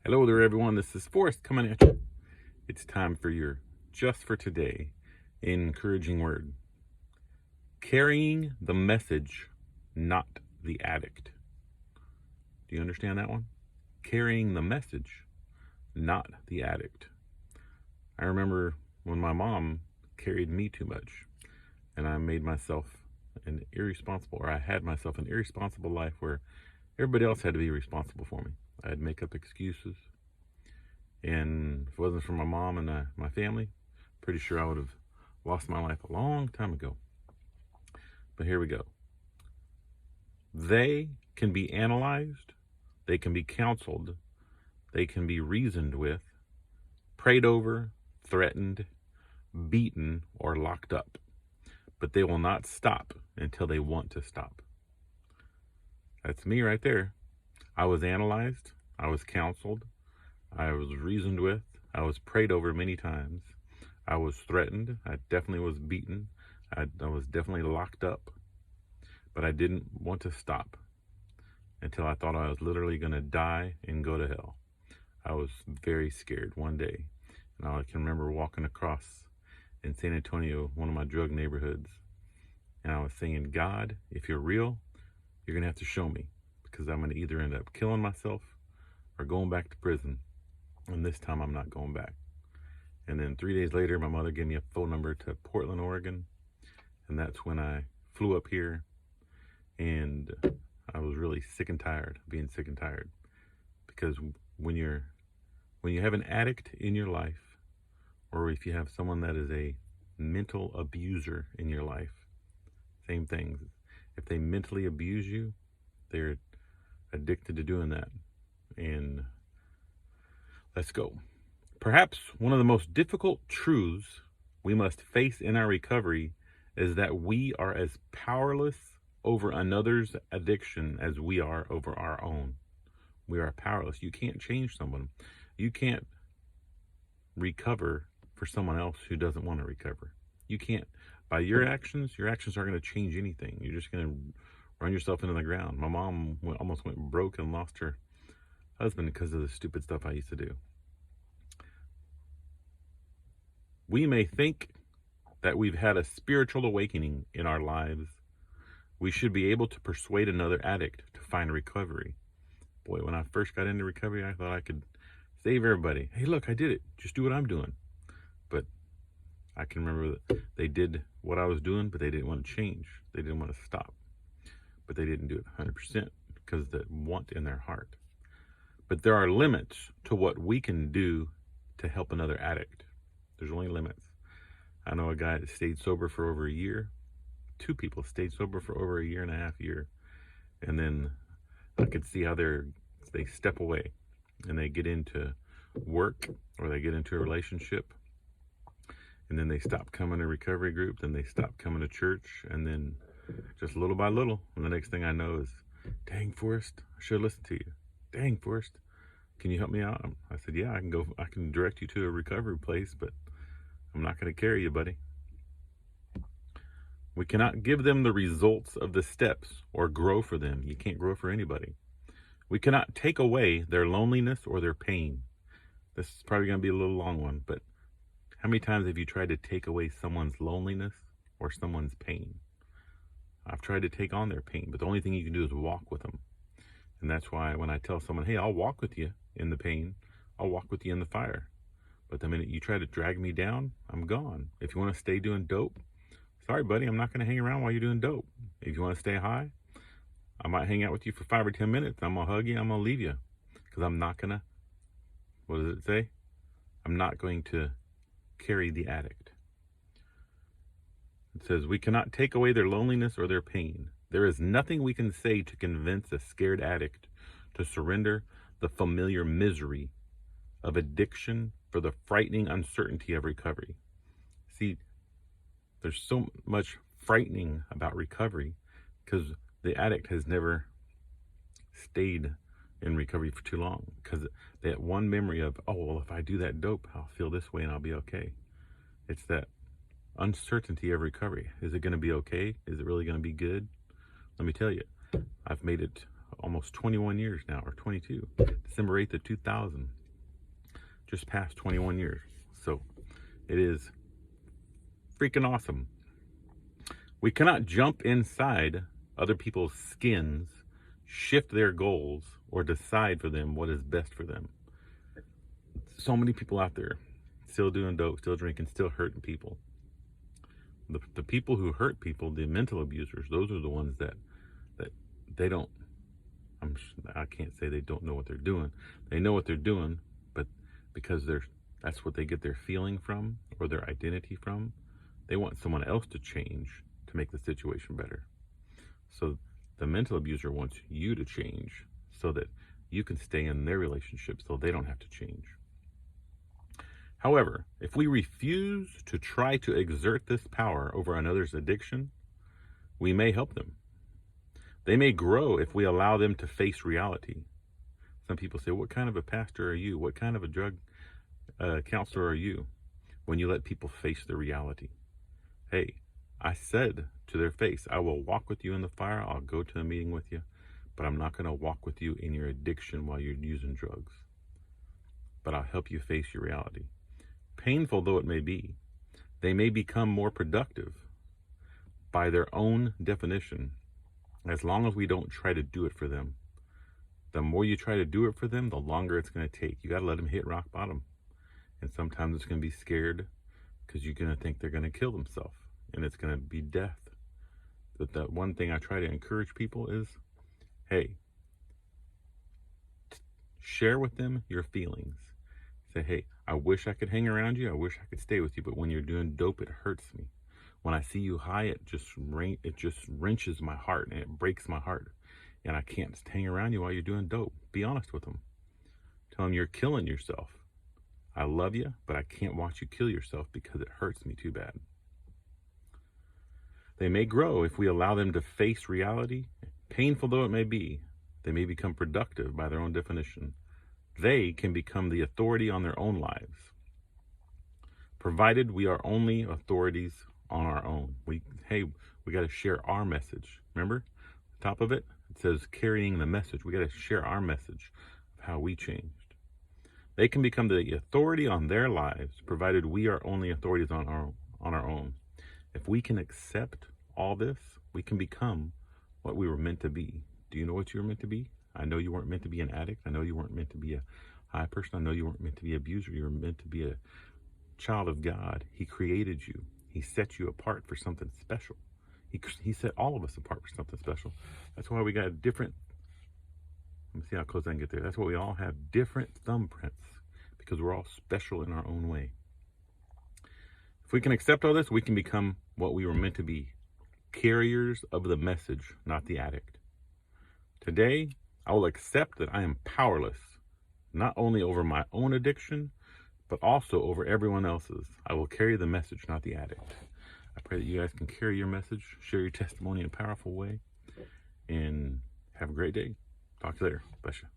Hello there, everyone. This is Forrest coming at you. It's time for your Just for Today encouraging word. Carrying the message, not the addict. Do you understand that one? Carrying the message, not the addict. I remember when my mom carried me too much and I made myself I had myself an irresponsible life where everybody else had to be responsible for me. I'd make up excuses. And if it wasn't for my mom and my family, pretty sure I would have lost my life a long time ago. But here we go. They can be analyzed, they can be counseled, they can be reasoned with, prayed over, threatened, beaten, or locked up. But they will not stop until they want to stop. That's me right there. I was analyzed, I was counseled, I was reasoned with, I was prayed over many times, I was threatened, I definitely was beaten, I was definitely locked up, but I didn't want to stop until I thought I was literally going to die and go to hell. I was very scared one day, and I can remember walking across in San Antonio, one of my drug neighborhoods, and I was saying, God, if you're real, you're going to have to show me, because I'm going to either end up killing myself or going back to prison. And this time I'm not going back. And then 3 days later, my mother gave me a phone number to Portland, Oregon. And that's when I flew up here. And I was really sick and tired of being sick and tired. Because when you have an addict in your life, or if you have someone that is a mental abuser in your life, same thing. If they mentally abuse you, they're addicted to doing that. And let's go. Perhaps one of the most difficult truths we must face in our recovery is that we are as powerless over another's addiction as we are over our own. We are powerless. You can't change someone. You can't recover for someone else who doesn't want to recover. You can't. By your actions aren't going to change anything. You're just going to run yourself into the ground. My mom almost went broke and lost her husband because of the stupid stuff I used to do. We may think that we've had a spiritual awakening in our lives. We should be able to persuade another addict to find recovery. Boy, when I first got into recovery, I thought I could save everybody. Hey, look, I did it. Just do what I'm doing. But I can remember that they did what I was doing, but they didn't want to change. They didn't want to stop. But they didn't do it 100% because of the want in their heart. But there are limits to what we can do to help another addict. There's only limits. I know a guy that stayed sober for over a year. 2 people stayed sober for over a year and a half. And then I could see how they step away and they get into work or they get into a relationship. And then they stop coming to recovery group. Then they stop coming to church. And then just little by little. And the next thing I know is, dang, Forrest, I should have listened to you. Dang, Forrest, can you help me out? I said, yeah, I can direct you to a recovery place, but I'm not going to carry you, buddy. We cannot give them the results of the steps or grow for them. You can't grow for anybody. We cannot take away their loneliness or their pain. This is probably going to be a little long one, but how many times have you tried to take away someone's loneliness or someone's pain? I've tried to take on their pain, but the only thing you can do is walk with them. And that's why when I tell someone, hey, I'll walk with you in the pain, I'll walk with you in the fire. But the minute you try to drag me down, I'm gone. If you want to stay doing dope, sorry, buddy, I'm not going to hang around while you're doing dope. If you want to stay high, I might hang out with you for 5 or 10 minutes. I'm going to hug you. I'm going to leave you. Because I'm not going to, what does it say? I'm not going to carry the addict. It says, we cannot take away their loneliness or their pain. There is nothing we can say to convince a scared addict to surrender the familiar misery of addiction for the frightening uncertainty of recovery. See, there's so much frightening about recovery because the addict has never stayed in recovery for too long, because that one memory of, oh, well, if I do that dope, I'll feel this way and I'll be okay. It's that uncertainty of recovery. Is it going to be okay? Is it really going to be good? Let me tell you, I've made it almost 21 years now, or 22. December 8th of 2000. Just past 21 years. So it is freaking awesome. We cannot jump inside other people's skins, shift their goals, or decide for them what is best for them. So many people out there still doing dope, still drinking, still hurting people. The people who hurt people, the mental abusers, those are the ones that they don't, I can't say they don't know what they're doing. They know what they're doing, but because that's what they get their feeling from or their identity from, they want someone else to change to make the situation better. So the mental abuser wants you to change so that you can stay in their relationship so they don't have to change. However, if we refuse to try to exert this power over another's addiction, we may help them. They may grow if we allow them to face reality. Some people say, what kind of a pastor are you? What kind of a drug counselor are you? When you let people face the reality. Hey, I said to their face, I will walk with you in the fire. I'll go to a meeting with you, but I'm not going to walk with you in your addiction while you're using drugs. But I'll help you face your reality. Painful though it may be, they may become more productive by their own definition, as long as we don't try to do it for them. The more you try to do it for them, the longer it's going to take. You got to let them hit rock bottom. And sometimes it's going to be scared because you're going to think they're going to kill themselves, and it's going to be death. But the one thing I try to encourage people is, hey, share with them your feelings. Say, hey, I wish I could hang around you. I wish I could stay with you. But when you're doing dope, it hurts me. When I see you high, it just wrenches my heart and it breaks my heart. And I can't hang around you while you're doing dope. Be honest with them. Tell them you're killing yourself. I love you, but I can't watch you kill yourself because it hurts me too bad. They may grow if we allow them to face reality. Painful though it may be, they may become productive by their own definition. They can become the authority on their own lives, provided we are only authorities on our own. We got to share our message. Remember, top of it says carrying the message. We got to share our message of how we changed. They can become the authority on their lives, provided we are only authorities on our own. If we can accept all this, we can become what we were meant to be. Do you know what you were meant to be? I know you weren't meant to be an addict. I know you weren't meant to be a high person. I know you weren't meant to be an abuser. You were meant to be a child of God. He created you. He set you apart for something special. He set all of us apart for something special. That's why we got different, let me see how close I can get there. That's why we all have different thumbprints, because we're all special in our own way. If we can accept all this, we can become what we were meant to be, carriers of the message, not the addict. Today, I will accept that I am powerless, not only over my own addiction, but also over everyone else's. I will carry the message, not the addict. I pray that you guys can carry your message, share your testimony in a powerful way, and have a great day. Talk to you later. Bless you.